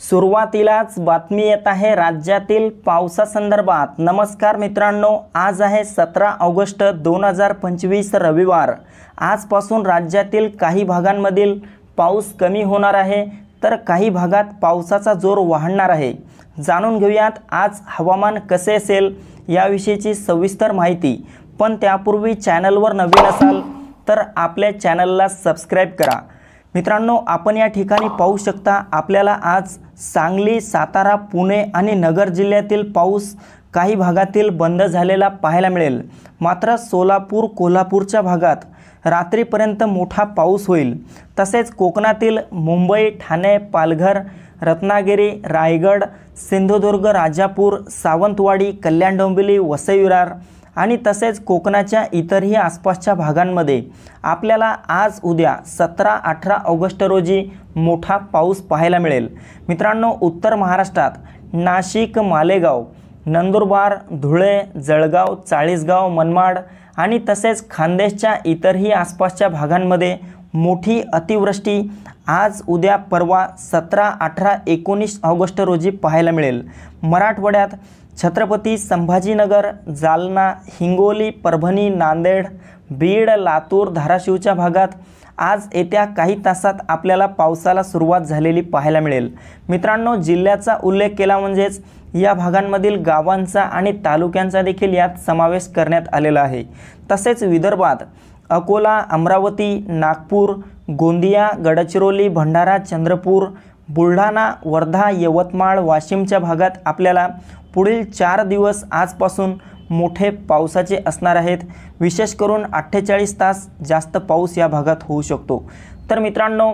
सुरुवातीलाच बातमी येत आहे राज्यातील पावसासंदर्भात। नमस्कार मित्रांनो, आज आहे 17 ऑगस्ट 2025 रविवार। आजपासून राज्यातील काही भागांमधील पाऊस कमी होणार आहे, तर काही भागात पावसाचा जोर वाढणार आहे। जाणून घेऊयात आज हवामान कसे असेल याविषयीची सविस्तर माहिती। पण त्यापूर्वी चॅनलवर नवीन असाल तर आपल्या चॅनलला सबस्क्राइब करा। मित्रांनो, आपण या ठिकाणी पाहू शकता, आपल्याला आज सांगली, सातारा, पुणे आणि नगर जिल्ह्यातील पाऊस काही भागातील बंद झालेला पाहायला मिळेल। मात्र सोलापूर, कोल्हापूरच्या भागात रात्रीपर्यंत मोठा पाऊस होईल। तसेच कोकणातील मुंबई, ठाणे, पालघर, रत्नागिरी, रायगड, सिंधुदुर्ग, राजापूर, सावंतवाडी, कल्याण डोंबिवली, वसई विरार आणि तसेच कोकणाच्या इतरही आसपासच्या भागांमध्ये आपल्याला आज उद्या 17-18 ऑगस्ट रोजी मोठा पाऊस पाहायला मिळेल। मित्रांनो, उत्तर महाराष्ट्रात नाशिक, मालेगाव, नंदुरबार, धुळे, जळगाव, चाळीसगाव, मनमाड आणि तसेच खान्देशच्या इतरही आसपासच्या भागांमध्ये मोठी अतिवृष्टी आज उद्या परवा 17, 18, 19 ऑगस्ट रोजी पाहायला मिळेल। मराठवाड्यात छत्रपती संभाजीनगर, जालना, हिंगोली, परभणी, नांदेड, बीड, लातूर, धाराशिवच्या भागात आज येत्या काही तासात आपल्याला पावसाला सुरुवात झालेली पाहायला मिळेल। मित्रांनो, जिल्ह्याचा उल्लेख केला म्हणजेच या भागांमधील गावांचा आणि तालुक्यांचा देखील यात समावेश करण्यात आलेला आहे। तसेच विदर्भात अकोला, अमरावती, नागपूर, गोंदिया, गडचिरोली, भंडारा, चंद्रपूर, बुलढाणा, वर्धा, यवतमाळ, वाशिमच्या भागात आपल्याला पुढील 4 दिवस आजपासून मोठे पावसाचे असणार आहेत। विशेष करून 48 तास जास्त पाऊस या भागात होऊ शकतो। तर मित्रांनो,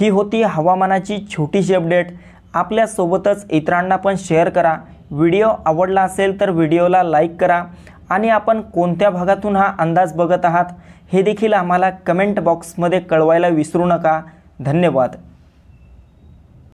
ही होती हवामानाची छोटीशी अपडेट। आपल्यासोबतच इतरांना पण शेअर करा। व्हिडिओ आवडला असेल तर व्हिडिओला लाईक करा आणि आपण कोणत्या भागातून हा अंदाज बघत आहात हे देखील आम्हाला कमेंट बॉक्समध्ये कळवायला विसरू नका। धन्यवाद।